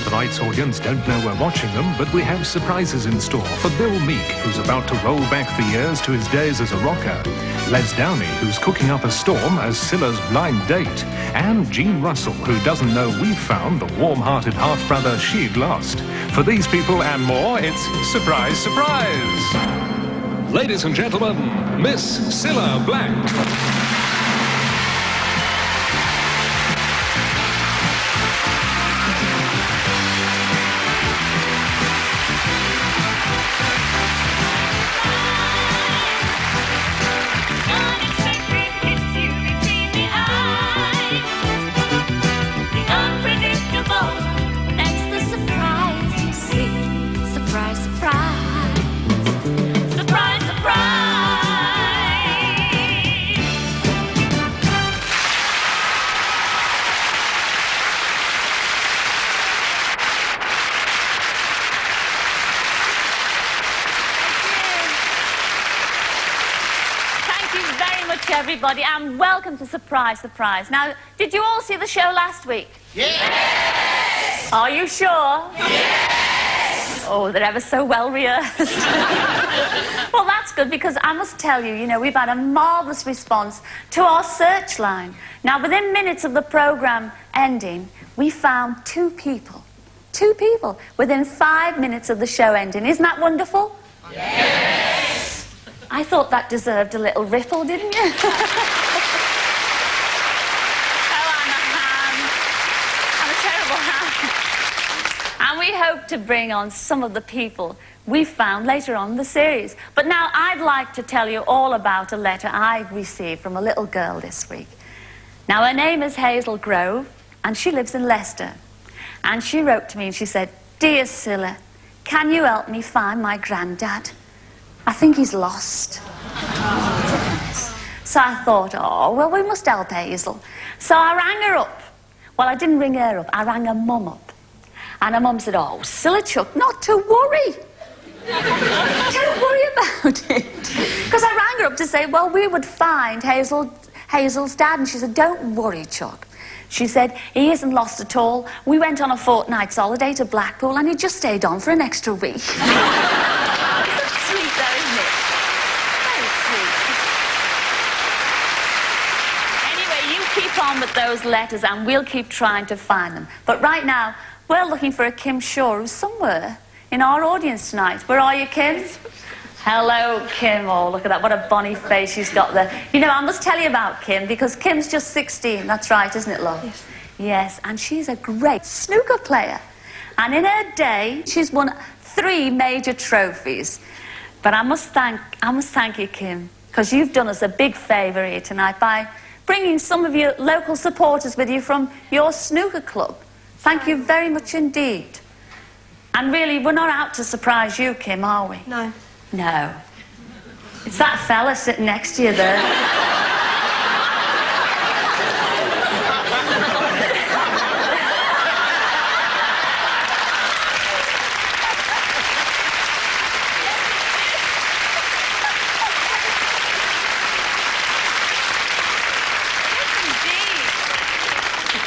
Tonight's audience don't know we're watching them, but we have surprises in store for Bill Meek, who's about to roll back the years to his days as a rocker, Les Downey, who's cooking up a storm as Cilla's blind date, and Gene Russell, who doesn't know we've found the warm-hearted half-brother she'd lost. For these people and more, it's Surprise, Surprise! Ladies and gentlemen, Miss Cilla Black. Everybody, and welcome to Surprise, Surprise. Now, did you all see the show last week? Yes! Are you sure? Yes! Oh, they're ever so well rehearsed. Well, that's good, because I must tell you, you know, we've had a marvellous response to our Searchline. Now, within minutes of the programme ending, we found two people within 5 minutes of the show ending. Isn't that wonderful? Yes! I thought that deserved a little ripple, didn't you? Oh, I'm a ham. I'm a terrible ham. And we hope to bring on some of the people we found later on in the series. But now I'd like to tell you all about a letter I received from a little girl this week. Now, her name is Hazel Grove, and she lives in Leicester. And she wrote to me and she said, "Dear Cilla, can you help me find my granddad? I think he's lost." So I thought, oh, well, we must help Hazel. So I rang her up. Well, I didn't ring her up. I rang her mum up. And her mum said, "Oh, Cilla Chuck, not to worry. Don't worry about it." Because I rang her up to say, well, we would find Hazel's dad. And she said, "Don't worry, Chuck." She said, "He isn't lost at all. We went on a fortnight's holiday to Blackpool and he just stayed on for an extra week." Sweet though, isn't it? Very sweet. Anyway, you keep on with those letters and we'll keep trying to find them. But right now, we're looking for a Kim Shaw who's somewhere in our audience tonight. Where are you, Kim? Hello, Kim. Oh, look at that. What a bonny face she's got there. You know, I must tell you about Kim, because Kim's just 16. That's right, isn't it, love? Yes. Yes, and she's a great snooker player. And in her day, she's won 3 major trophies. But I must thank you, Kim, because you've done us a big favour here tonight by bringing some of your local supporters with you from your snooker club. Thank you very much indeed. And really, we're not out to surprise you, Kim, are we? No. No. It's that fella sitting next to you there.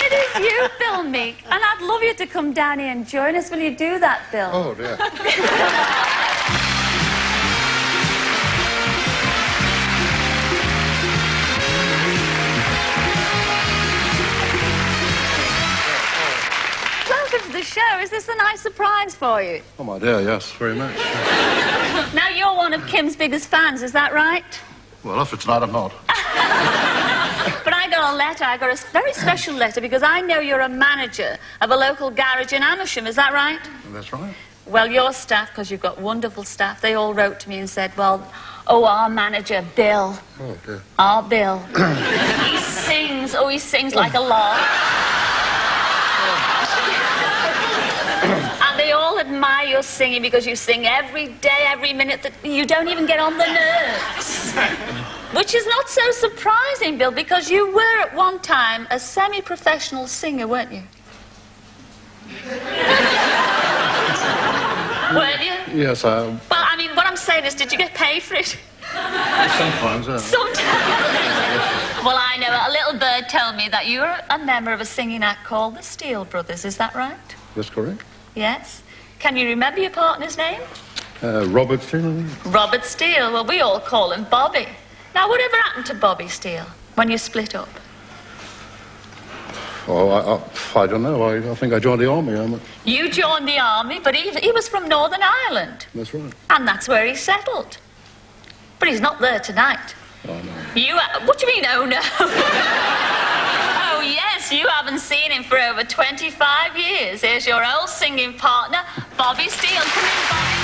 It is you, Bill Meek, and I'd love you to come down here and join us. Will you do that, Bill? Oh, dear. Welcome to the show. Is this a nice surprise for you? Oh, my dear, yes, very much. Now, you're one of Kim's biggest fans, is that right? Well, if it's not, I'm not. But I got a letter. I got a very special letter because I know you're a manager of a local garage in Amersham. Is that right? That's right. Well, your staff, because you've got wonderful staff, they all wrote to me and said, well, oh, our manager, Bill. Oh, dear. Our Bill. He sings like a lark. And they all admire your singing because you sing every day, every minute, that you don't even get on the nerves. Which is not so surprising, Bill, because you were at one time a semi-professional singer, weren't you? Weren't you? Yes, I... Well, I mean, what I'm saying is, did you get paid for it? Sometimes, yeah. Sometimes. Well, I know. A little bird told me that you were a member of a singing act called the Steele Brothers. Is that right? That's correct. Yes. Can you remember your partner's name? Robert Cilla. Robert Steele. Well, we all call him Bobby. Now, whatever happened to Bobby Steele when you split up? Oh, I don't know. I think I joined the army. You joined the army, but he was from Northern Ireland. That's right. And that's where he settled. But he's not there tonight. Oh, no. What do you mean, oh, no? Oh, yes, you haven't seen him for over 25 years. Here's your old singing partner, Bobby Steele. Come in, Bobby.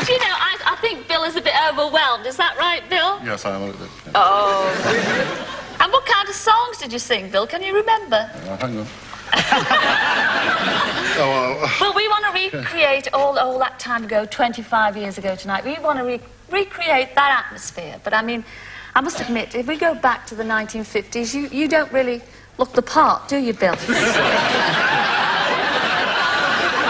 Do you know, I think Bill is a bit overwhelmed. Is that right, Bill? Yes, I am a little bit. Yeah. Oh. And what kind of songs did you sing, Bill? Can you remember? Hang on. Well, we want to recreate all that time ago, 25 years ago tonight. We want to recreate that atmosphere. But, I mean, I must admit, if we go back to the 1950s, you don't really look the part, do you, Bill?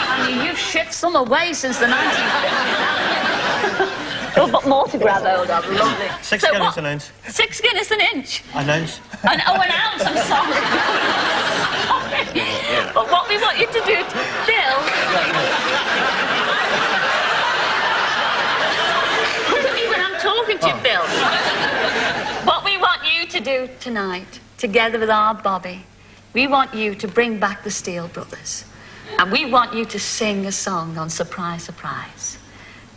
I mean, you've shipped some away since the 1950s. Oh, but more to grab hold of, lovely. Six Guinness an inch. 6 Guinness an inch? An ounce. An ounce, I'm sorry. But what we want you to do, Bill... Look at me when I'm talking to you, Bill. What we want you to do tonight, together with our Bobby, we want you to bring back the Steele Brothers. And we want you to sing a song on Surprise, Surprise.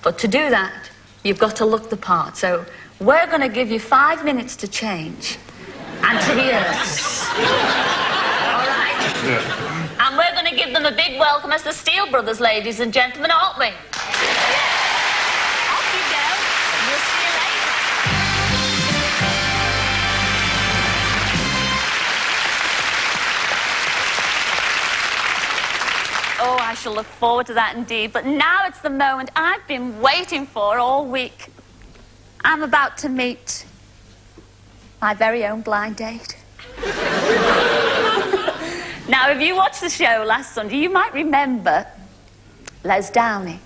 But to do that, you've got to look the part. So we're going to give you 5 minutes to change and to rehearse. All right? Yeah. And we're going to give them a big welcome as the Steele Brothers, ladies and gentlemen, aren't we? Yeah. Off you go. We'll see you later. Oh, I shall look forward to that indeed. But now it's the moment I've been waiting for all week. I'm about to meet my very own blind date. Now, if you watched the show last Sunday, you might remember Les Downey.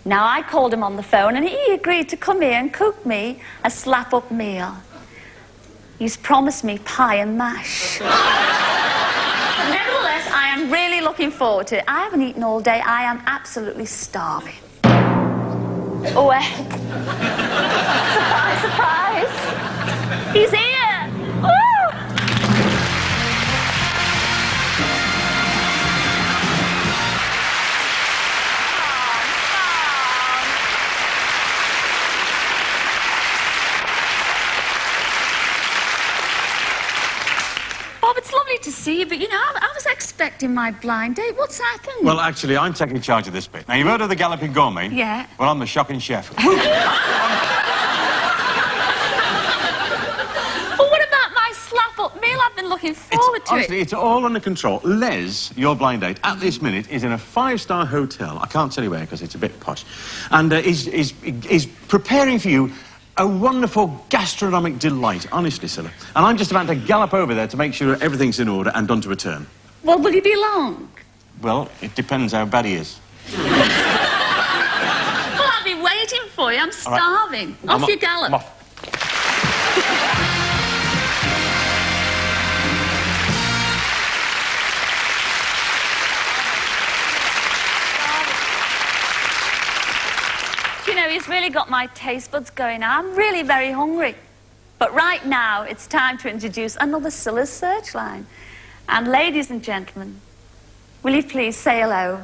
Now, I called him on the phone and he agreed to come here and cook me a slap-up meal. He's promised me pie and mash. Nevertheless, I am really looking forward to it. I haven't eaten all day. I am absolutely starving. Oh, surprise, surprise. He's here. Woo! Bob, it's lovely to see you, but, you know, I was expecting my blind date. What's happened? Well, actually, I'm taking charge of this bit. Now, you've heard of the Galloping Gourmet? Yeah. Well, I'm the shocking chef. Well, what about my slap-up meal? I've been looking forward to Honestly, it's all under control. Les, your blind date, at this minute, is in a 5-star hotel. I can't tell you where, because it's a bit posh. And is preparing for you a wonderful gastronomic delight, honestly, Cilla. And I'm just about to gallop over there to make sure everything's in order and done to a turn. Well, will you be long? Well, it depends how bad he is. Well, I'll be waiting for you. I'm starving. Right. Off you gallop. I'm off. You know, he's really got my taste buds going now. I'm really very hungry. But right now, it's time to introduce another Cilla's Searchline. And ladies and gentlemen, will you please say hello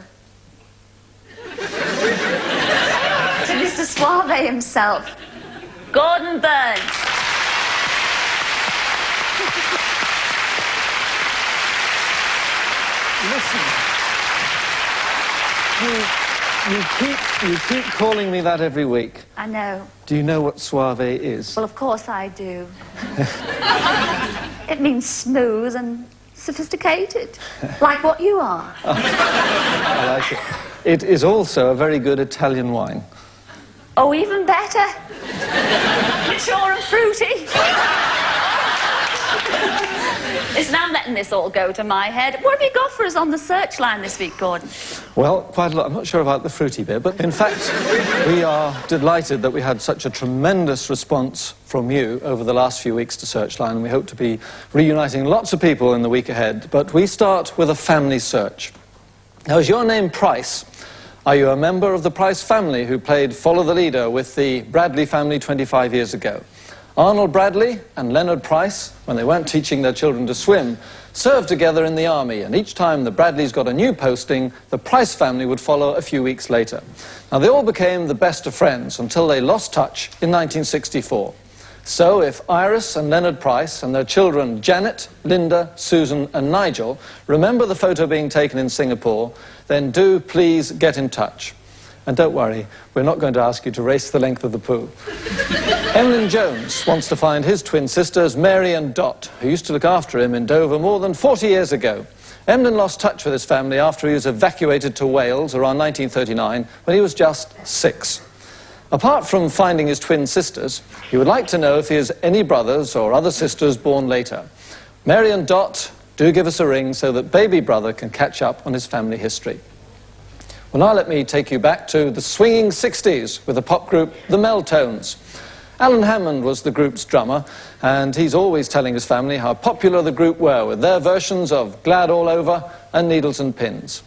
to Mr. Suave himself, Gordon Burns. Listen, you keep calling me that every week. I know. Do you know what suave is? Well, of course I do. It means smooth and sophisticated, like what you are. I like it. It is also a very good Italian wine. Oh, even better. Mature and fruity. Listen, I'm letting this all go to my head. What have you got for us on the Searchline this week, Gordon? Well, quite a lot. I'm not sure about the fruity bit, but in fact, we are delighted that we had such a tremendous response from you over the last few weeks to Searchline, and we hope to be reuniting lots of people in the week ahead. But we start with a family search. Now, is your name Price? Are you a member of the Price family who played Follow the Leader with the Bradley family 25 years ago? Arnold Bradley and Leonard Price, when they weren't teaching their children to swim, served together in the army, and each time the Bradleys got a new posting, the Price family would follow a few weeks later. Now, they all became the best of friends until they lost touch in 1964. So if Iris and Leonard Price and their children Janet, Linda, Susan and Nigel remember the photo being taken in Singapore, then do please get in touch. And don't worry, we're not going to ask you to race the length of the pool. Emlyn Jones wants to find his twin sisters, Mary and Dot, who used to look after him in Dover more than 40 years ago. Emlyn lost touch with his family after he was evacuated to Wales around 1939 when he was just 6. Apart from finding his twin sisters, he would like to know if he has any brothers or other sisters born later. Mary and Dot, do give us a ring so that baby brother can catch up on his family history. Well, now let me take you back to the swinging 60s with the pop group The Meltones. Alan Hammond was the group's drummer, and he's always telling his family how popular the group were with their versions of Glad All Over and Needles and Pins.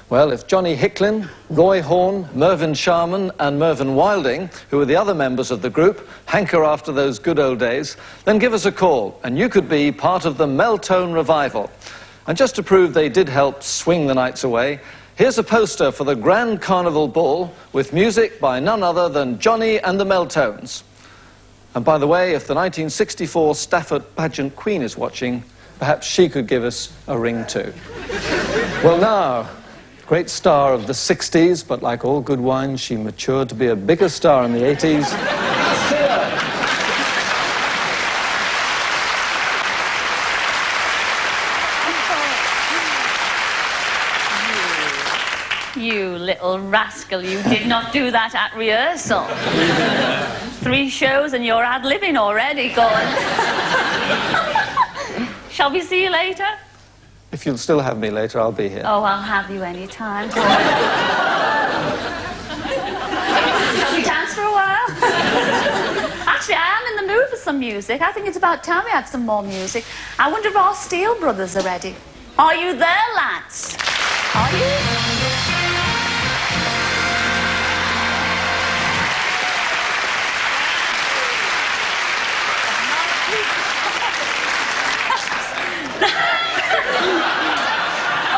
Well, if Johnny Hicklin, Roy Horn, Mervyn Sharman and Mervyn Wilding, who are the other members of the group, hanker after those good old days, then give us a call, and you could be part of the Meltone revival. And just to prove they did help swing the nights away, here's a poster for the Grand Carnival Ball with music by none other than Johnny and the Meltones. And by the way, if the 1964 Stafford pageant queen is watching, perhaps she could give us a ring too. Well, now, great star of the 60s, but like all good wine, she matured to be a bigger star in the 80s. Cilla. You little rascal, you did not do that at rehearsal. 3 shows and you're ad-libbing already, go on. Shall we see you later? If you'll still have me later, I'll be here. Oh, I'll have you any time. Shall we dance for a while? Actually, I am in the mood for some music. I think it's about time we had some more music. I wonder if our Steele brothers are ready. Are you there, lads? Are you?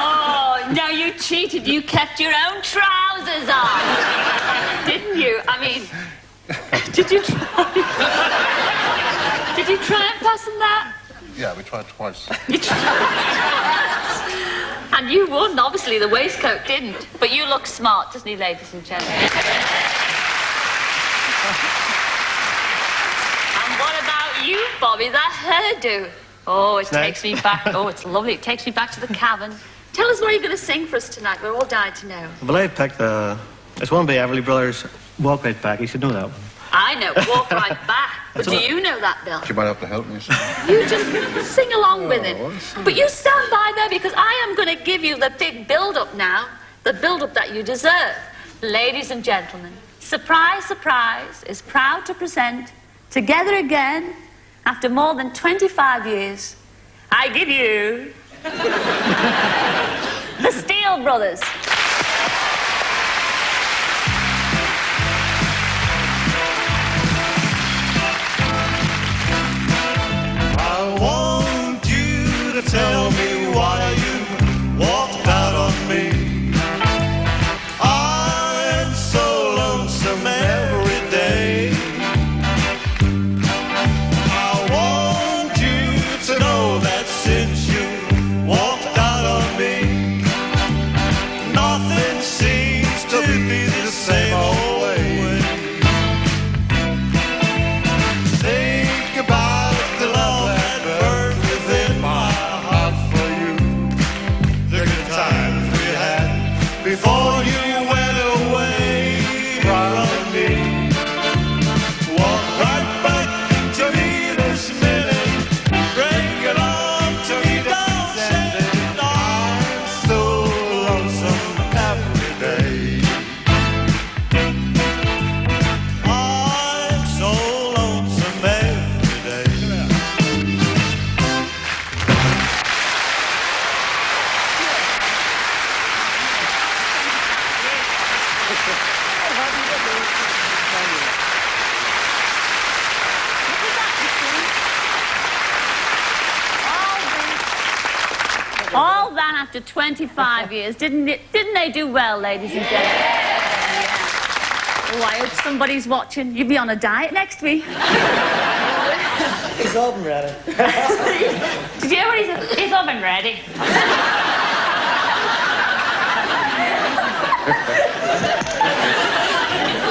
Oh, no, you cheated. You kept your own trousers on. Didn't you? I mean, did you try? Did you try and fasten that? Yeah, we tried twice. You tried. And you won, obviously. The waistcoat didn't. But you look smart, doesn't he, ladies and gentlemen? And what about you, Bobby? That hairdo. Oh, it takes me back. Oh, it's lovely. It takes me back to the cavern. Tell us what you're going to sing for us tonight. We're all dying to know. Well, I picked it's one by Everly Brothers, Walk Right Back. You should know that one. I know, Walk Right Back. But do you know that, Bill? You might have to help me. You just sing along with it. But you stand by there because I am going to give you the big build-up now. The build-up that you deserve. Ladies and gentlemen, Surprise, Surprise is proud to present, together again, after more than 25 years, I give you... the Steele Brothers. I want you to tell me why you walked out on me. I am so lonesome every day. I want you to know that since you walked out on me, no after 25 years. Didn't they do well, ladies and gentlemen? Yeah. Oh, I hope somebody's watching. You'll be on a diet next week. His oven ready. Did you hear what he said? His oven ready.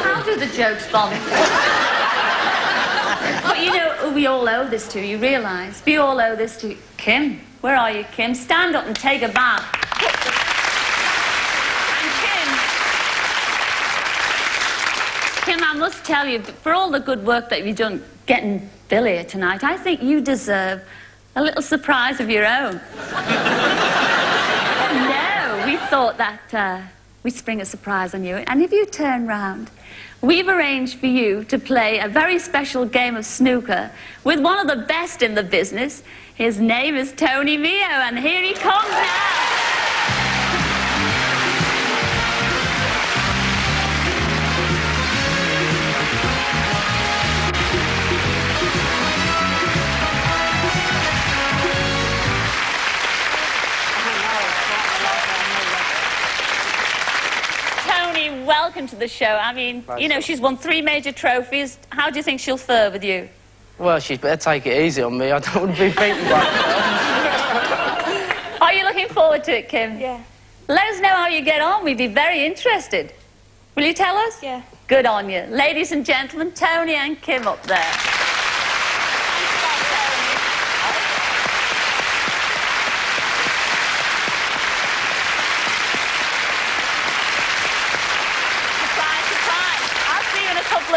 I'll do the jokes, Bob. But you know, we all owe this to, you realise? We all owe this to Kim. Where are you, Kim? Stand up and take a bow. And Kim, I must tell you, for all the good work that you've done getting Bill here tonight, I think you deserve a little surprise of your own. No, we thought that we'd spring a surprise on you. And if you turn round, we've arranged for you to play a very special game of snooker with one of the best in the business. His name is Tony Mio, and here he comes now. Welcome to the show. I mean, you know, she's won 3 major trophies. How do you think she'll fare with you? Well, she'd better take it easy on me. I don't want to be beaten by her. Are you looking forward to it, Kim? Yeah. Let us know how you get on. We'd be very interested. Will you tell us? Yeah. Good on you. Ladies and gentlemen, Tony and Kim up there.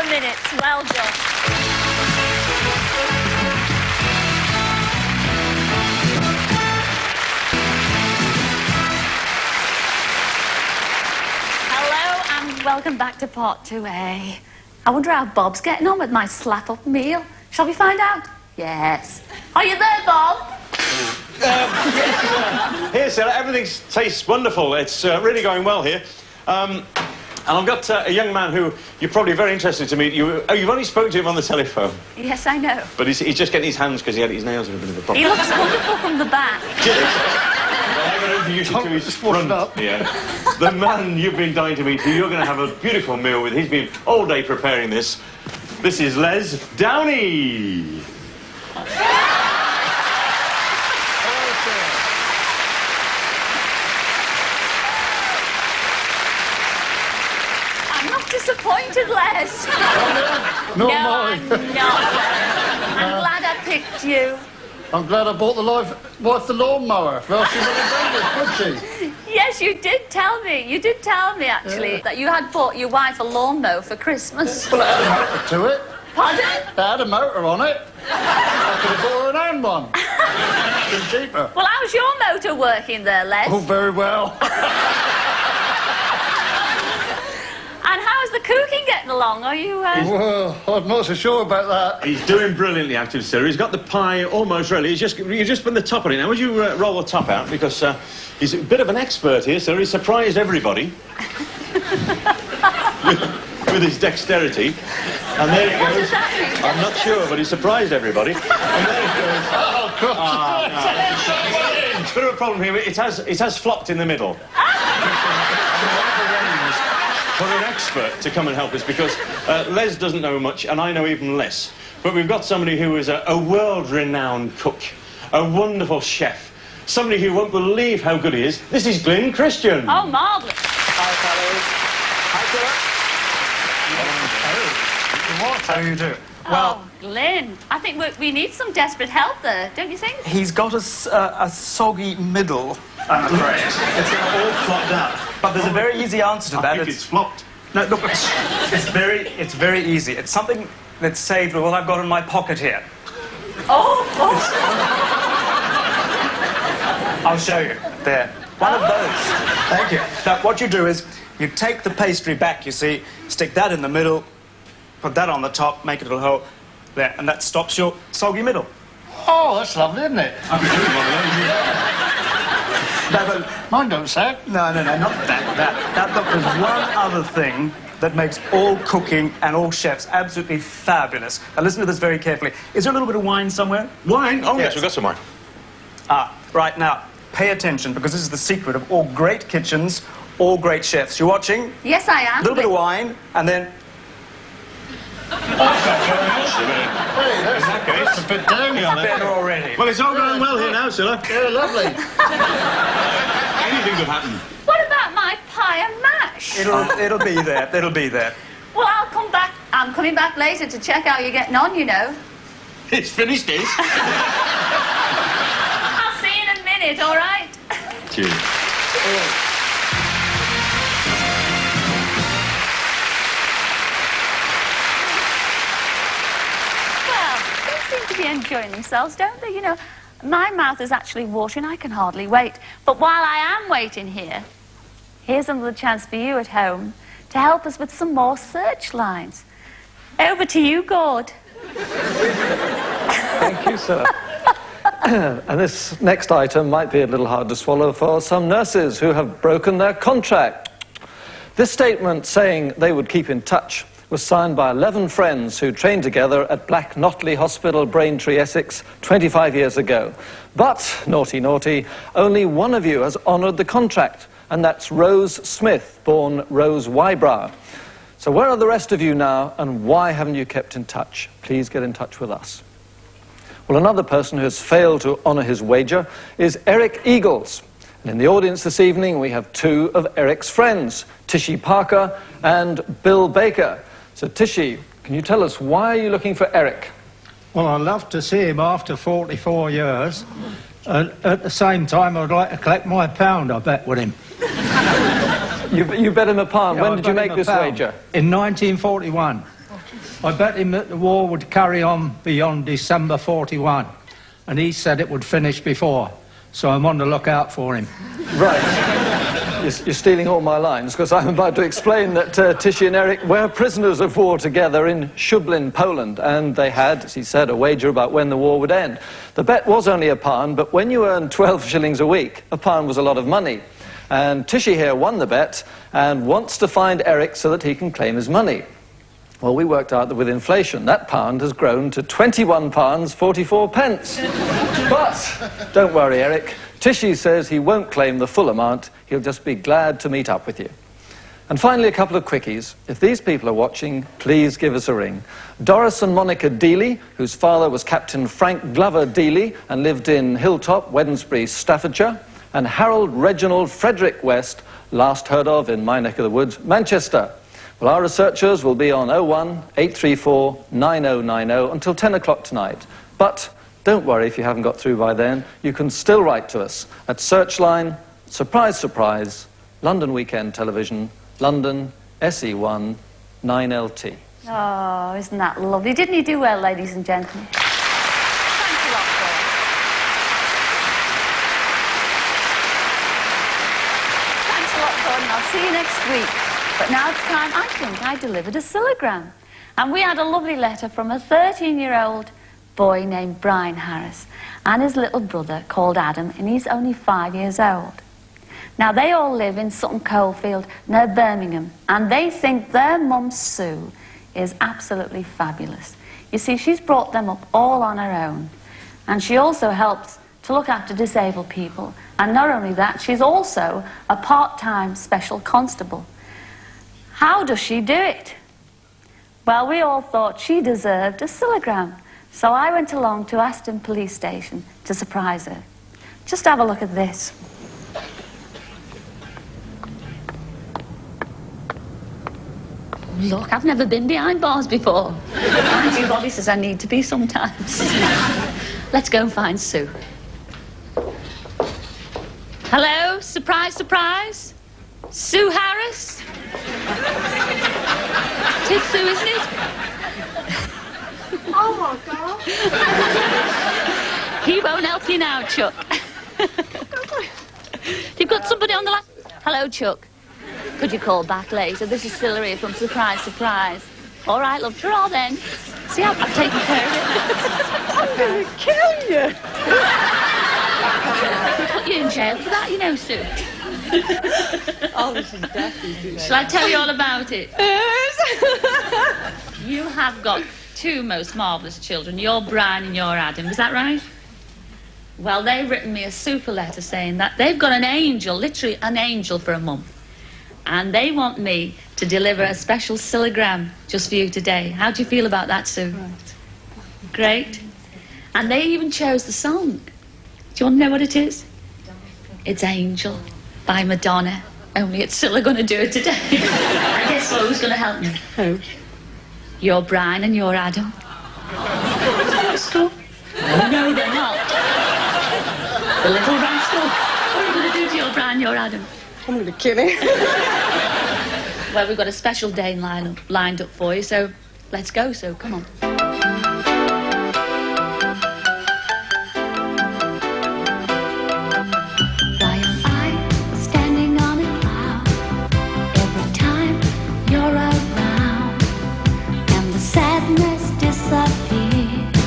Minutes. Well done. Hello and welcome back to part 2A. I wonder how Bob's getting on with my slap-up meal. Shall we find out? Yes. Are you there, Bob? Here, Cilla, everything tastes wonderful. It's really going well here. And I've got a young man who you're probably very interested to meet. You've only spoken to him on the telephone. Yes, I know. But he's just getting his hands because he had his nails in a bit of a problem. He looks wonderful from the back. I'm going to introduce you to his front. Yeah. The man you've been dying to meet, who you're going to have a beautiful meal with. He's been all day preparing this. This is Les Downey. Disappointed, Les. No, I'm not. I'm glad I picked you. I'm glad I bought the wife the lawnmower. Well, she would have done this, would she? Yes, you did tell me. You did tell me, actually, that you had bought your wife a lawnmower for Christmas. Well, it had a motor to it. Pardon? It had a motor on it. I could have bought her an hand one. It's been cheaper. Well, how's your motor working there, Les? Oh, very well. And how's the cooking getting along? Are you... Well, I'm not so sure about that. He's doing brilliantly, actually, sir. He's got the pie almost ready. You just put the top on it. Now, would you roll the top out? Because he's a bit of an expert here, sir. He's surprised everybody with his dexterity. And there it goes. I'm not sure, but he surprised everybody. And there it goes. Oh, God. It's a bit of a problem here. It has flopped in the middle. For an expert to come and help us, because Les doesn't know much and I know even less. But we've got somebody who is a world-renowned cook, a wonderful chef, somebody who won't believe how good he is. This is Glyn Christian. Oh, marvellous. Hi, fellas. Hi, What? How do you do? Well, Glyn, I think we need some desperate help there, don't you think? He's got a soggy middle, I'm afraid. It's all flopped out. But there's a very easy answer to that. I think it's flopped. No, look, it's very easy. It's something that's saved with what I've got in my pocket here. Oh! I'll show you. There. One of those. Thank you. Now, what you do is you take the pastry back, you see, stick that in the middle, put that on the top, make a little hole there, and that stops your soggy middle. Oh, that's lovely, isn't it? I've been doing one of those. No, but Mine don't sag. no, not that. Look, there's one other thing that makes all cooking and all chefs absolutely fabulous. Now, listen to this very carefully. Is there a little bit of wine somewhere? Wine? Oh, yes, Yes. we've got some wine. Right, now, pay attention, because this is the secret of all great kitchens, all great chefs. You watching? Yes, I am. A little bit of wine, and then... Hey, that's a bit down here. Better already. Well, it's all going well here now, Cilla. Yeah, lovely. Anything could happen. What about my pie and mash? It'll be there. It'll be there. Well, I'll come back. I'm coming back later to check how you're getting on, you know. It's finished, is. I'll see you in a minute, all right? Cheers. Well, they seem to be enjoying themselves, don't they? You know, my mouth is actually watering. I can hardly wait. But while I am waiting here, here's another chance for you at home to help us with some more Searchlines. Over to you, Gord. Thank you, sir. And this next item might be a little hard to swallow for some nurses who have broken their contract. This statement saying they would keep in touch was signed by 11 friends who trained together at Black Notley Hospital, Braintree, Essex, 25 years ago. But, naughty, naughty, only one of you has honoured the contract, and that's Rose Smith, born Rose Wybrow. So where are the rest of you now, and why haven't you kept in touch? Please get in touch with us. Well, another person who has failed to honour his wager is Eric Eagles. And in the audience this evening, we have two of Eric's friends, Tishy Parker and Bill Baker. So, Tishy, can you tell us, why are you looking for Eric? Well, I'd love to see him after 44 years. And at the same time, I'd like to collect my pound, I bet, with him. You bet him a pound. Yeah, when did you make this wager? In 1941. I bet him that the war would carry on beyond December 41. And he said it would finish before. So I'm on the lookout for him. Right. You're stealing all my lines, because I'm about to explain that Tishy and Eric were prisoners of war together in Szublin, Poland, and they had, as he said, a wager about when the war would end. The bet was only a pound, but when you earn 12 shillings a week, a pound was a lot of money. And Tishy here won the bet and wants to find Eric so that he can claim his money. Well, we worked out that with inflation, that pound has grown to £21.44. But don't worry, Eric. Tishy says he won't claim the full amount. He'll just be glad to meet up with you. And finally, a couple of quickies. If these people are watching, please give us a ring. Doris and Monica Dealey, whose father was Captain Frank Glover Dealey and lived in Hilltop, Wednesbury, Staffordshire. And Harold Reginald Frederick West, last heard of in my neck of the woods, Manchester. Well, our researchers will be on 01 834 9090 until 10 o'clock tonight. But don't worry if you haven't got through by then. You can still write to us at Searchline, surprise, surprise, London Weekend Television, London, SE1, 9LT. Oh, isn't that lovely? Didn't he do well, ladies and gentlemen? Thanks a lot, Paul. Thanks a lot, Gordon. I'll see you next week. But now it's time, I think, I delivered a Cillagram. And we had a lovely letter from a 13-year-old boy named Brian Harris and his little brother called Adam, and he's only 5 years old. Now, they all live in Sutton Coldfield near Birmingham, and they think their mum, Sue, is absolutely fabulous. You see, she's brought them up all on her own, and she also helps to look after disabled people. And not only that, she's also a part-time special constable. How does she do it? Well, we all thought she deserved a Cillagram. So I went along to Aston Police Station to surprise her. Just have a look at this. Look, I've never been behind bars before. Mind you, Bobby says I need to be sometimes. Let's go and find Sue. Hello? Surprise, surprise? Sue Harris? Tis Sue, isn't it? Oh, my God. He won't help you now, Chuck. You've got somebody on the line. Hello, Chuck. Could you call back later? This is Cilla here from Surprise, Surprise. All right, love, ta-ra then. See how I've taken care of it? I'm going to kill you. We'll put you in jail for that, you know, Sue. Oh, this is deathly. Shall I tell you all about it? You have got two most marvellous children. You're Brian and you're Adam. Is that right? Well, they've written me a super letter saying that they've got an angel, literally an angel for a month. And they want me to deliver a special Cillagram just for you today. How do you feel about that, Sue? Right. Great. And they even chose the song. Do you want to know what it is? It's Angel by Madonna. Only it's Cilla going to do it today. And guess what? Who's going to help me? Who? You're Brian and you're Adam. Rascal. No, they're not. The little rascal. What are you going to do to your Brian, your Adam? I'm going to kill him. Well, we've got a special day lined up for you, so let's go, so come on. Why am I standing on a cloud every time you're around? And the sadness disappears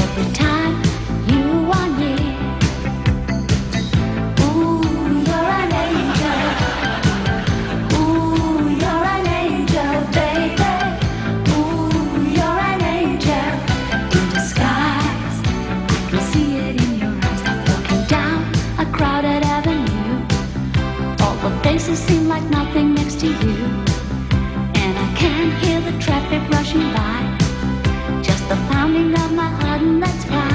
every time you are near. Ooh, you're an angel. Ooh, you're an angel, baby. Ooh, you're an angel in disguise. I can see it in your eyes. Walking down a crowded avenue, all the faces seem like nothing next to you. And I can hear the traffic rushing by, just the pounding of my heart, and that's why.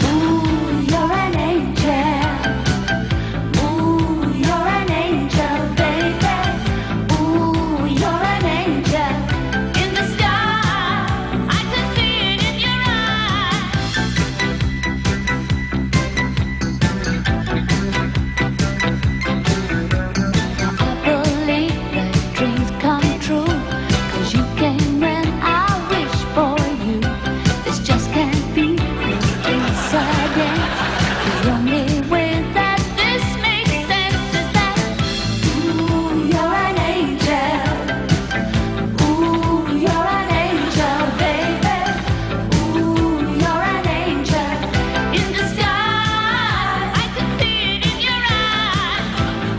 Ooh, you're an angel. Ooh, you're an angel, baby. Ooh, you're an angel in the sky. I can see it in your eyes. I believe that dreams come true, 'cause you came when I wish for you. This just can't be coincidence. The only way that this makes sense is that ooh, you're an angel. Ooh, you're an angel, baby. Ooh, you're an angel in disguise. I can see it in your eyes.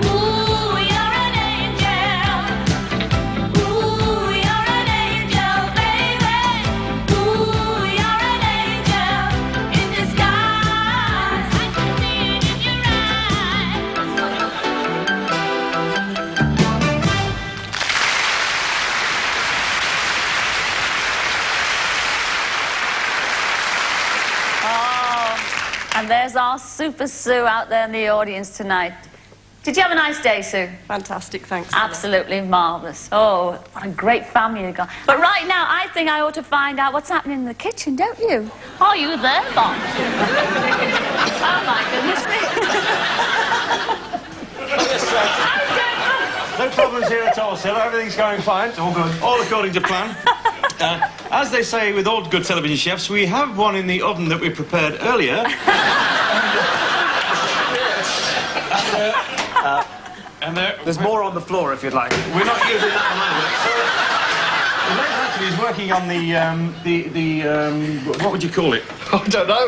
Ooh, you're an angel. Ooh, you're an angel, baby. Ooh, you're an angel in disguise. I can see it in your eyes. Oh, and there's our Super Sue out there in the audience tonight. Did you have a nice day, Sue? Fantastic, thanks. Absolutely marvellous. Oh, what a great family you've got. But right now, I think I ought to find out what's happening in the kitchen, don't you? Are you there, Bob? Oh, my goodness me. No problems here at all, Cilla. Everything's going fine. It's all good. All according to plan. As they say with all good television chefs, we have one in the oven that we prepared earlier. And There's more on the floor if you'd like. we're not using that at the moment. So, Les actually is working on what would you call it? I don't know.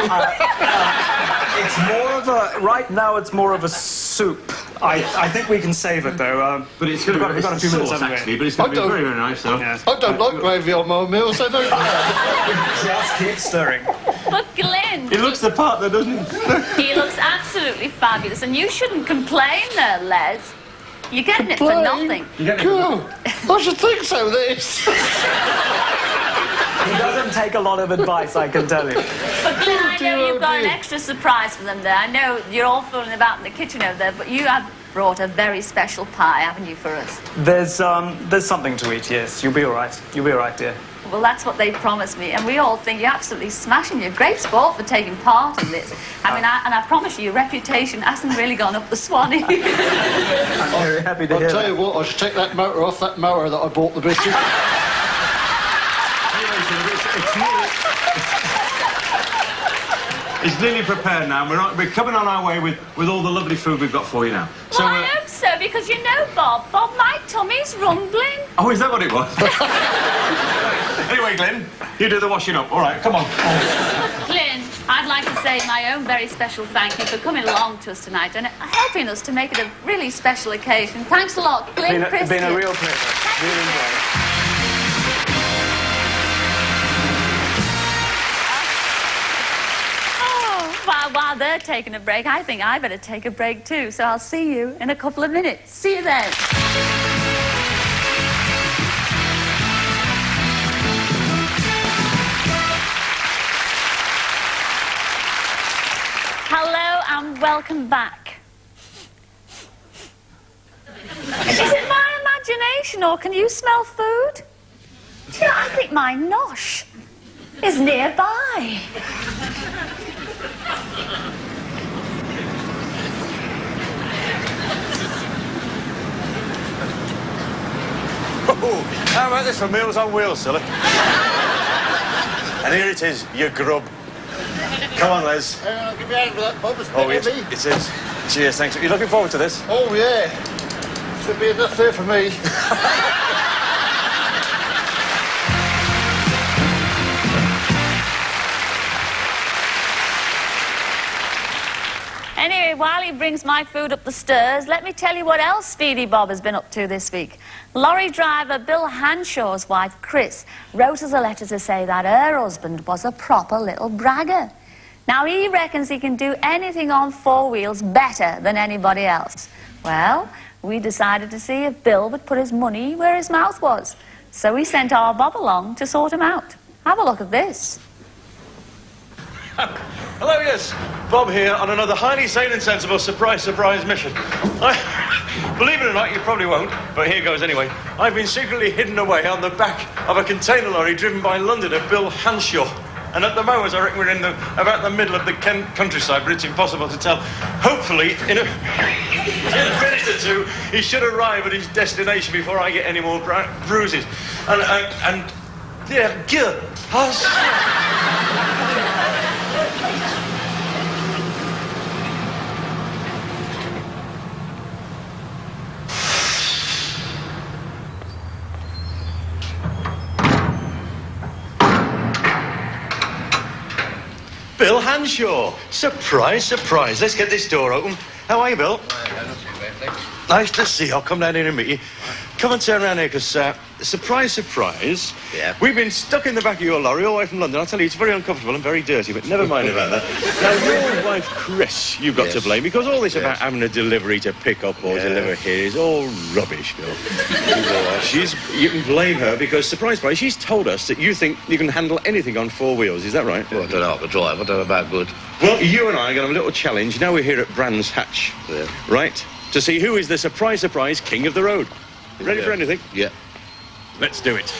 It's more of a... Right now, it's more of a soup. I think we can save it, though. But it's going to be we've got a few minutes sauce, anyway. actually, but it's going to be I very, don't- very nice, though. Yeah. I don't like gravy on my meals, I don't. Just keep stirring. But Glenn, He looks the part, though, doesn't he? he looks absolutely fabulous, and you shouldn't complain there, Les. You're getting it for nothing. Cool. I should think so, this. He doesn't take a lot of advice, I can tell you. But Glenn, I know you've got an extra surprise for them there. I know you're all fooling about in the kitchen over there, but you have brought a very special pie, haven't you, for us? There's something to eat, yes. You'll be all right. You'll be all right, dear. Well, that's what they promised me, and we all think you're absolutely smashing. You're a great sport for taking part in this. I mean, I promise you, your reputation hasn't really gone up the swanny. I'm very happy to I'll hear tell that. you what, I should take that motor off that mower that I bought the biscuit. It's nearly prepared now. We're coming on our way with all the lovely food we've got for you now. So, Well, I hope so, because you know, Bob, my tummy's rumbling. oh, is that what it was? Anyway, Glenn, you do the washing up. All right, come on. Glenn, I'd like to say my own very special thank you for coming along to us tonight and helping us to make it a really special occasion. Thanks a lot, Glenn It's been a Christian. real pleasure. Really enjoyed it. they're taking a break, I think I better take a break too. So I'll see you in a couple of minutes. See you then. Hello and welcome back. Is it my imagination or can you smell food? Do you know, I think my nosh is nearby. Oh, how about this for Meals on Wheels, Cilla? And here it is, you grub. Come on, Les. Give me a hand for that, Bob. It's Oh, it is. Cheers, thanks. Are you looking forward to this? Oh, yeah. Should be enough there for me. Anyway, while he brings my food up the stairs, let me tell you what else Speedy Bob has been up to this week. Lorry driver Bill Hanshaw's wife, Chris, wrote us a letter to say that her husband was a proper little bragger. Now, he reckons he can do anything on four wheels better than anybody else. Well, we decided to see if Bill would put his money where his mouth was. So we sent our Bob along to sort him out. Have a look at this. Hello, yes. Bob here on another highly sane and sensible surprise mission. Believe it or not, you probably won't, but here goes anyway. I've been secretly hidden away on the back of a container lorry driven by Londoner Bill Hanshaw. And at the moment, I reckon we're in about the middle of the countryside, but it's impossible to tell. Hopefully, in a minute or two, he should arrive at his destination before I get any more bruises. And yeah, good. Bill Hanshaw. Surprise, surprise. Let's get this door open. How are you, Bill? Nice to see you. I'll come down here and meet you. Come and turn around here, because, surprise, surprise. Yeah. We've been stuck in the back of your lorry all the way from London. I'll tell you, it's very uncomfortable and very dirty, but never mind about that. Now, your wife, Chris, you've got to blame, because all this about having a delivery to pick up or deliver here is all rubbish, Bill. You can blame her, because, surprise, surprise, she's told us that you think you can handle anything on four wheels. Is that right? Well, I don't know how to drive. I don't know about good. Well, you and I are going to have a little challenge. Now we're here at Brands Hatch. Yeah. Right? To see who is the surprise, surprise king of the road. Ready for anything? Yeah. Let's do it.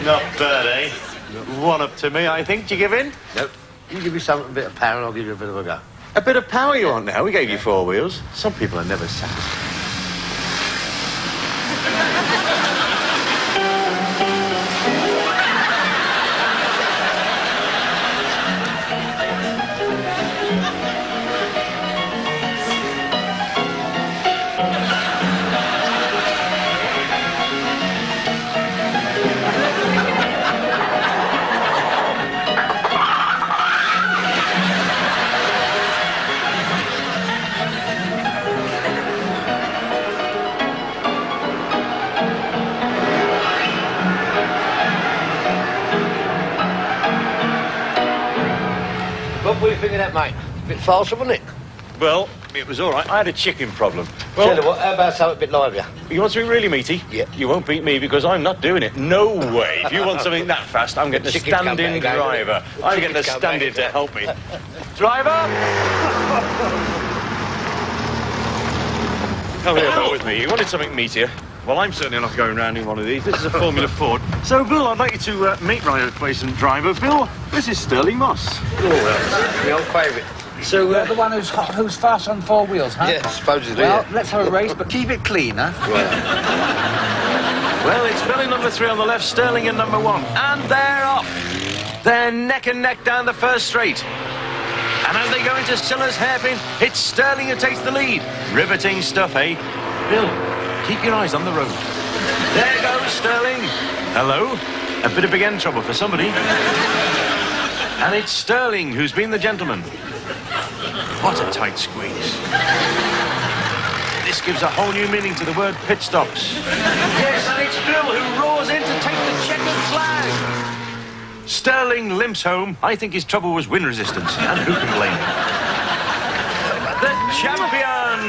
Not bad, eh? One up to me, I think. Do you give in? Nope. You give me something, a bit of power, and I'll give you a bit of a go. A bit of power you want now? We gave you four wheels. Some people are never satisfied. What do you think of that, mate? A bit faster, wasn't it? Well, it was all right. I had a chicken problem. Tell you Well, what, how about something a bit livelier? you want something really meaty? Yeah. You won't beat me because I'm not doing it. No way. If you want something that fast, I'm getting a Chicken come stand-in back again. driver. I'm getting a Chicken come stand-in back to help me. Driver! Come here, Bill, with me. You wanted something meatier? Well, I'm certainly not going round in one of these. This is a Formula Ford. So, Bill, I'd like you to meet my replacement driver. Bill, this is Sterling Moss. Oh, well, the old favourite. So, You're the one who's fast on four wheels, huh? Yeah, supposedly. Well, let's have a race, but keep it clean, huh? Well, it's Billy number 3 on the left, Sterling in number 1. And they're off. They're neck and neck down the first straight. And as they go into Cilla's hairpin, it's Sterling who takes the lead. Riveting stuff, eh? Bill, keep your eyes on the road. There goes Sterling. Hello. A bit of big end trouble for somebody. And it's Sterling who's been the gentleman. What a tight squeeze. This gives a whole new meaning to the word pit stops. Yes, and it's Bill who roars in to take the checkered flag. Sterling limps home. I think his trouble was wind resistance, and who can blame him? The champion!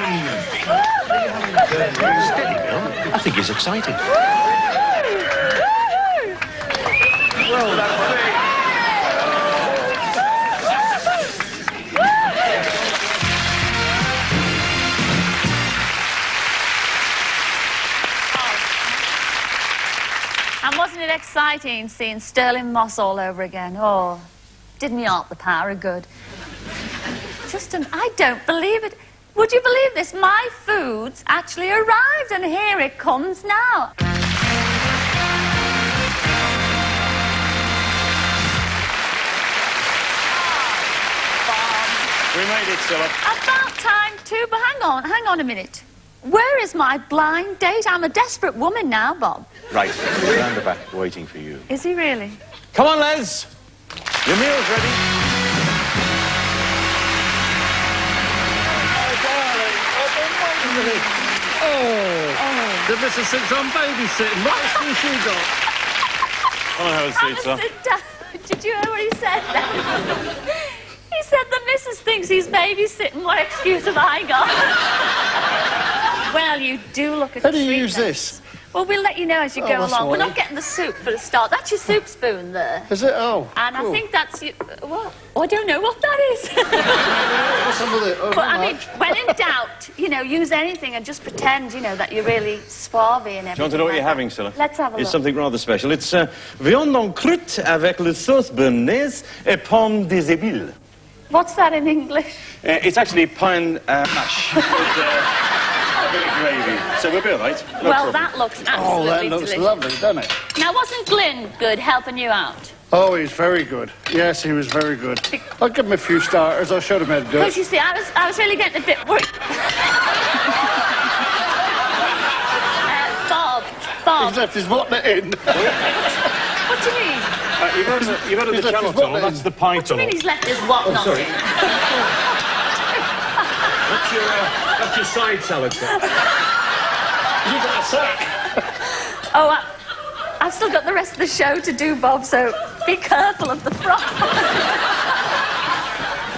Steady, Bill. I think he's excited. Well, that's big. And wasn't it exciting seeing Sterling Moss all over again? Oh, did me out the power of good. I don't believe it. Would you believe this? My food's actually arrived, and here it comes now. We made it, Cilla. About time too, but hang on a minute. Where is my blind date? I'm a desperate woman now, Bob. Right, he's round the back waiting for you. Is he really? Come on, Les. Your meal's ready. The Mrs. sits on babysitting. What has she got? Come on, have a seat, sir. Sit down. Did you hear what he said then? He said the missus thinks he's babysitting. What excuse have I got? Well, you do look at How the do you treat use notes. this? Well, we'll let you know as you go that's along. all We're right. not getting the soup for the start. That's your soup spoon there. Is it? Oh. And cool. I think that's you. What? Oh, I don't know what that is. What's some of it? Oh, But not I mean, much. when in doubt, use anything and just pretend, that you're really suave and everything. Do you want to know what like you're that. having, Cilla? Let's have a It's look. something rather special. It's viande en croûte avec le sauce béarnaise et pommes des épiles. What's that in English? It's actually pine mash with a bit of gravy. So we'll be all right. No Well, problem. that looks absolutely Oh, that looks delicious. lovely, doesn't it? Now, wasn't Glyn good helping you out? Oh, he's very good. Yes, he was very good. I'll give him a few starters. I'll show him how to do Because it. you see, I was really getting a bit worried. Bob. He's left his walnut in. What do you mean? You go to He's the left channel his walnut tunnel. That's in. the pie What do you tunnel. mean he's left his what not sorry. in? That's your side salad, sir. You got a sack. Oh, I've still got the rest of the show to do, Bob, so be careful of the froth.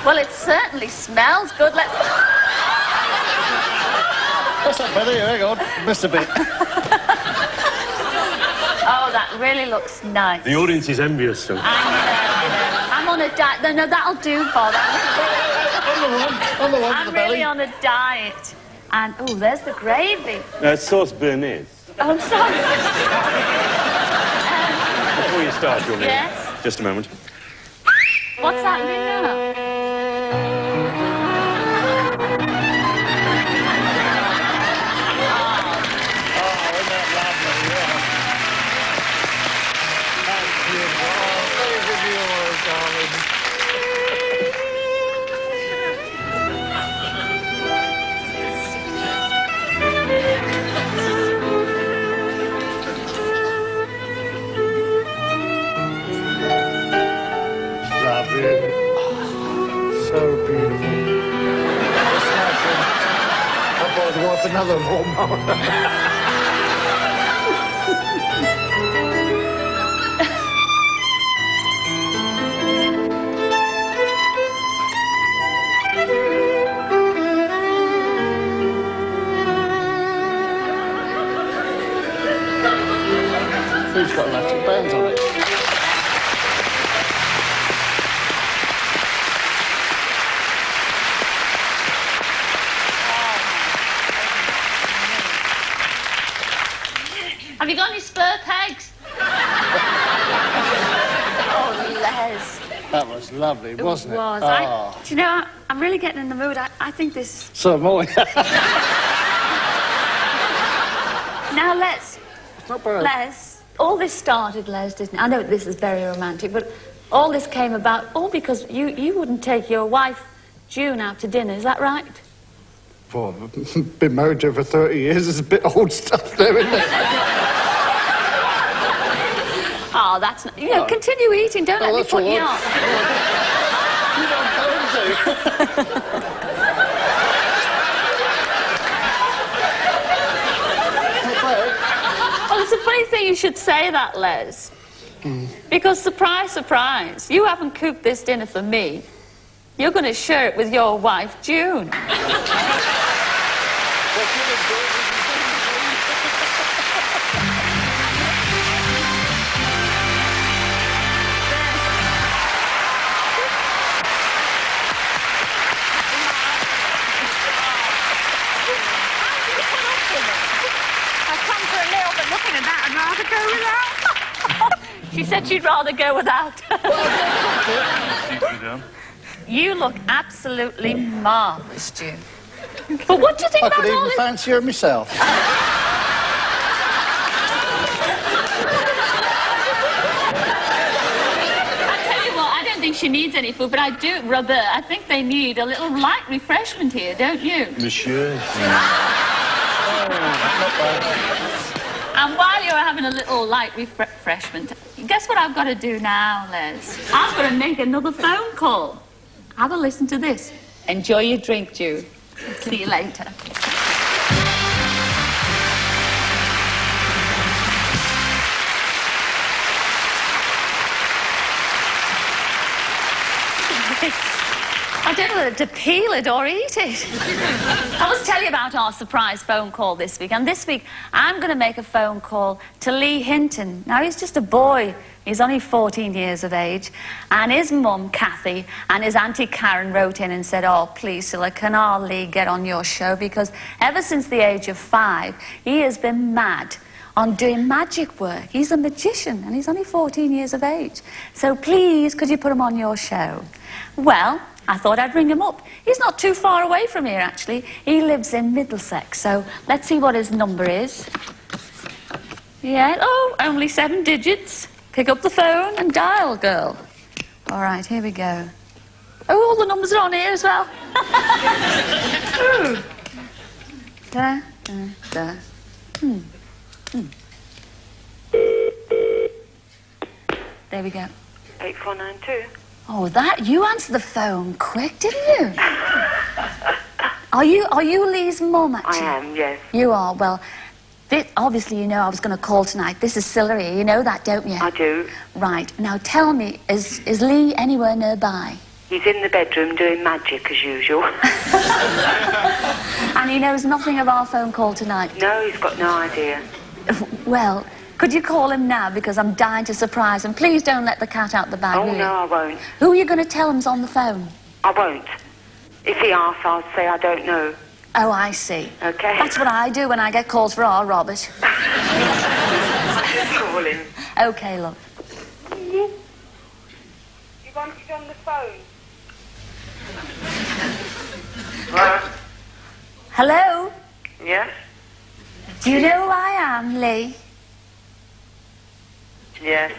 Well, it certainly smells good. That's not better. Hang on. Missed a bit. Oh, that really looks nice. The audience is envious, sir. I know. I'm on a diet. No, that'll do, Bob. On the one I'm with the really belly. on a diet. And, oh, there's the gravy. Sauce béarnaise. Oh, I'm sorry. Before you start your meal. Yes? Just a moment. What's happening now? Lovely. So beautiful. I thought I want another one. Food's got elastic bands on it. Have you got any spare pegs? Oh, Les. That was lovely, wasn't it? It was. Oh. Do you know, I'm really getting in the mood. I think this... So am I. Now, Les. It's not bad. Les, all this started, Les, didn't it? I know this is very romantic, but all this came about all because you wouldn't take your wife, June, out to dinner. Is that right? Well, I've been married to her for 30 years. It's a bit old stuff there, isn't it? Oh, that's not... You know, continue eating. Don't let me put you off. You don't tell him to. Well, it's a funny thing you should say that, Les. Because, surprise, surprise, you haven't cooked this dinner for me. You're going to share it with your wife, June. She said she'd rather go without. You look absolutely marvellous, June. But what do you think I about could all even this? fancy her myself. I tell you what, I don't think she needs any food, but I do, Robert, I think they need a little light refreshment here, don't you? Monsieur. And while you're having a little light refreshment, guess what I've got to do now, Les? I've got to make another phone call. Have a listen to this. Enjoy your drink, Jude. See you later. I don't know whether to peel it or eat it. I must tell you about our surprise phone call this week. And this week, I'm going to make a phone call to Lee Hinton. Now, he's just a boy. He's only 14 years of age. And his mum, Kathy, and his auntie Karen wrote in and said, oh, please, Cilla, can our Lee get on your show? Because ever since the age of 5, he has been mad on doing magic work. He's a magician, and he's only 14 years of age. So please, could you put him on your show? Well, I thought I'd ring him up. He's not too far away from here, actually. He lives in Middlesex, so let's see what his number is. Yeah, oh, only 7 digits. Pick up the phone and dial, girl. All right, here we go. Oh, all the numbers are on here as well. Da, da, da. There we go. 8492. Oh, that you answered the phone quick, didn't you? Are you Lee's mum, actually? I am, yes. You are. Well, obviously you know I was going to call tonight. This is Cilla here. You know that, don't you? I do. Right. Now tell me, is Lee anywhere nearby? He's in the bedroom doing magic as usual. And he knows nothing of our phone call tonight? No, he's got no idea. Well, could you call him now? Because I'm dying to surprise him. Please don't let the cat out the bag, Oh, will you? no, I won't. Who are you going to tell him's on the phone? I won't. If he asks, I'll say I don't know. Oh, I see. Okay. That's what I do when I get calls for our Robert. Call him. Okay, love. You want it on the phone? Hello? Yes? Do you know who I am, Lee? Yes.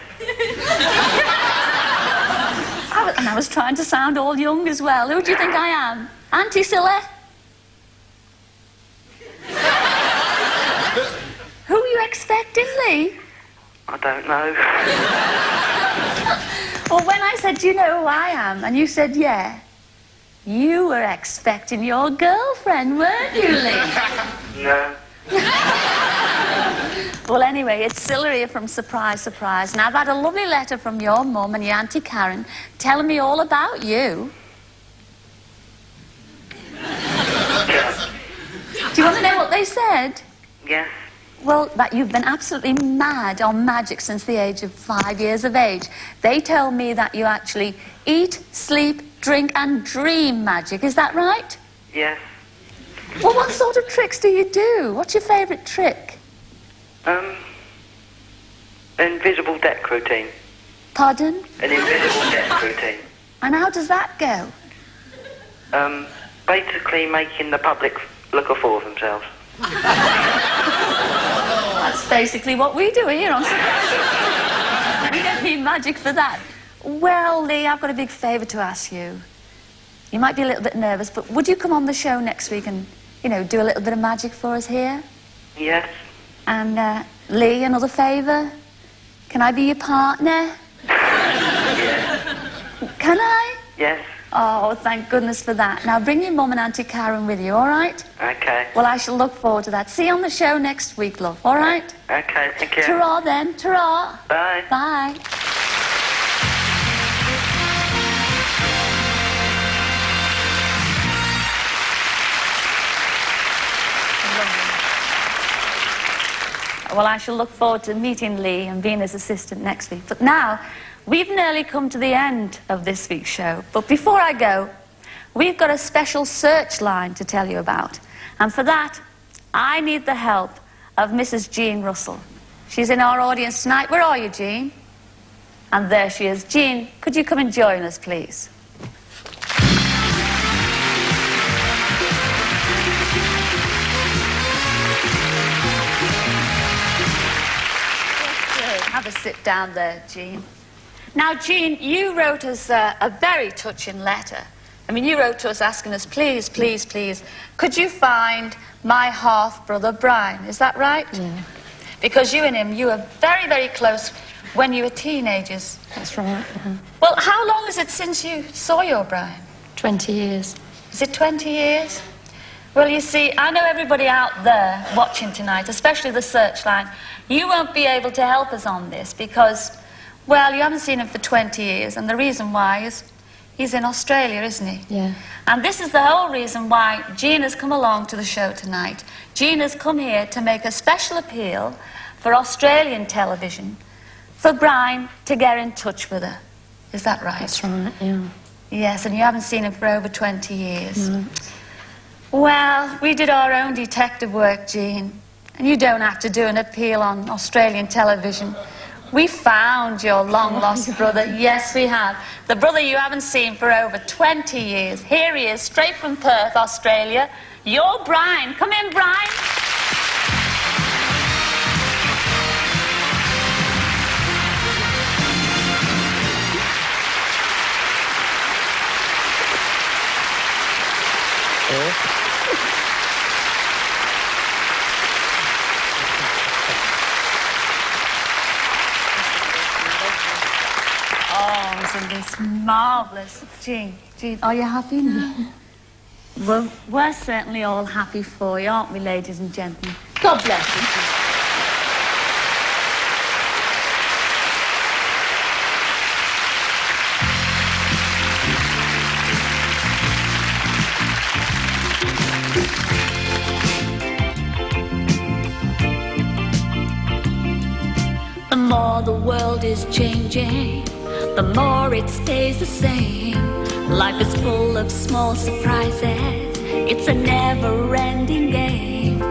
I was trying to sound all young as well. Who do you think I am? Auntie Cilla? Who are you expecting, Lee? I don't know. Well, when I said, do you know who I am? And you said, yeah. You were expecting your girlfriend, weren't you, Lee? No. Well, anyway, it's Cilla here from Surprise, Surprise. And I've had a lovely letter from your mum and your Auntie Karen telling me all about you. Do you want to know what they said? Yes. Well, that you've been absolutely mad on magic since the age of 5 years of age. They told me that you actually eat, sleep, drink and dream magic. Is that right? Yes. Well, what sort of tricks do you do? What's your favourite trick? Invisible deck routine. Pardon? An invisible death routine. And how does that go? Basically making the public look a fool of themselves. That's basically what we do here on... We don't need magic for that. Well, Lee, I've got a big favour to ask you. You might be a little bit nervous, but would you come on the show next week and, you know, do a little bit of magic for us here? Yes. And, Lee, another favour? Can I be your partner? Yes. Can I? Yes. Oh, thank goodness for that. Now, bring your mum and Auntie Karen with you, all right? Okay. Well, I shall look forward to that. See you on the show next week, love, all right? Okay, thank you. Ta-ra, then. Ta-ra. Bye. Bye. Well, I shall look forward to meeting Lee and being his assistant next week. But now, we've nearly come to the end of this week's show. But before I go, we've got a special Searchline to tell you about. And for that, I need the help of Mrs. Jean Russell. She's in our audience tonight. Where are you, Jean? And there she is. Jean, could you come and join us, please? Have a sit down there, Jean. Now, Jean, you wrote us a very touching letter. I mean, you wrote to us asking us, please, please, please, could you find my half-brother Brian? Is that right? Yeah. Because you and him, you were very, very close when you were teenagers. That's right. Well, how long is it since you saw your Brian? 20 years. Is it 20 years? Well, you see, I know everybody out there watching tonight, especially the Searchline, you won't be able to help us on this because, well, you haven't seen him for 20 years, and the reason why is he's in Australia, isn't he? Yeah. And this is the whole reason why Jean has come along to the show tonight. Jean has come here to make a special appeal for Australian television for Brian to get in touch with her. Is that right? That's right, yeah. Yes, and you haven't seen him for over 20 years. No. Well, we did our own detective work, Jean. And you don't have to do an appeal on Australian television. We found your long-lost brother. Yes, we have. The brother you haven't seen for over 20 years. Here he is, straight from Perth, Australia. Your Brian. Come in, Brian. Oh, isn't this marvellous? Jean, are you happy now? Well, we're certainly all happy for you, aren't we, ladies and gentlemen? God bless you. The more the world is changing, the more it stays the same. Life is full of small surprises. It's a never-ending game.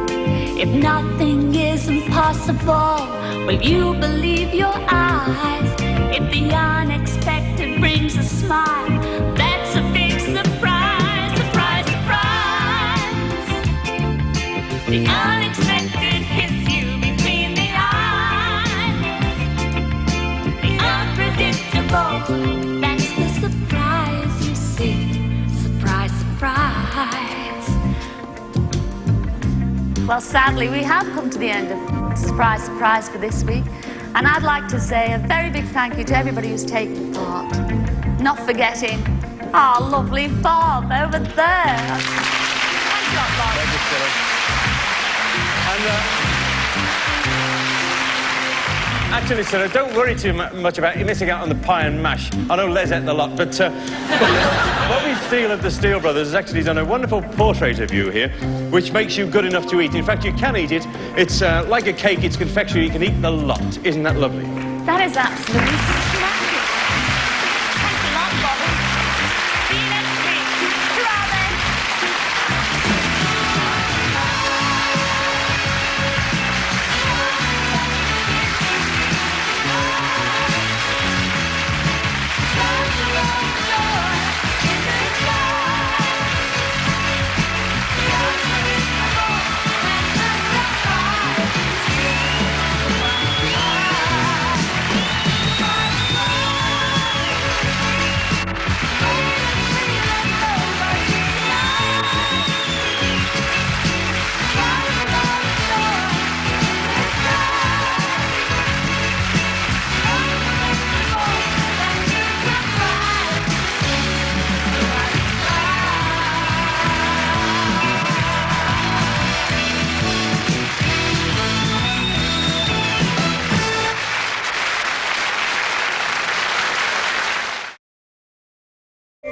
If nothing is impossible, will you believe your eyes? If the unexpected brings a smile, that's a big surprise. Surprise, surprise. The unexpected hits you between the eyes. The unpredictable, that's the surprise you see. Surprise, surprise. Well, sadly, we have come to the end of Surprise, Surprise for this week. And I'd like to say a very big thank you to everybody who's taken part. Not forgetting our lovely Bob over there. Thanks a lot, Bob. Thank you, Cilla. Actually, Cilla, don't worry too much about you missing out on the pie and mash. I know Les ate the lot, but Bobby Steele of the Steele Brothers has actually done a wonderful portrait of you here, which makes you good enough to eat. In fact, you can eat it. It's like a cake, it's confectionery, you can eat the lot. Isn't that lovely? That is absolutely smash.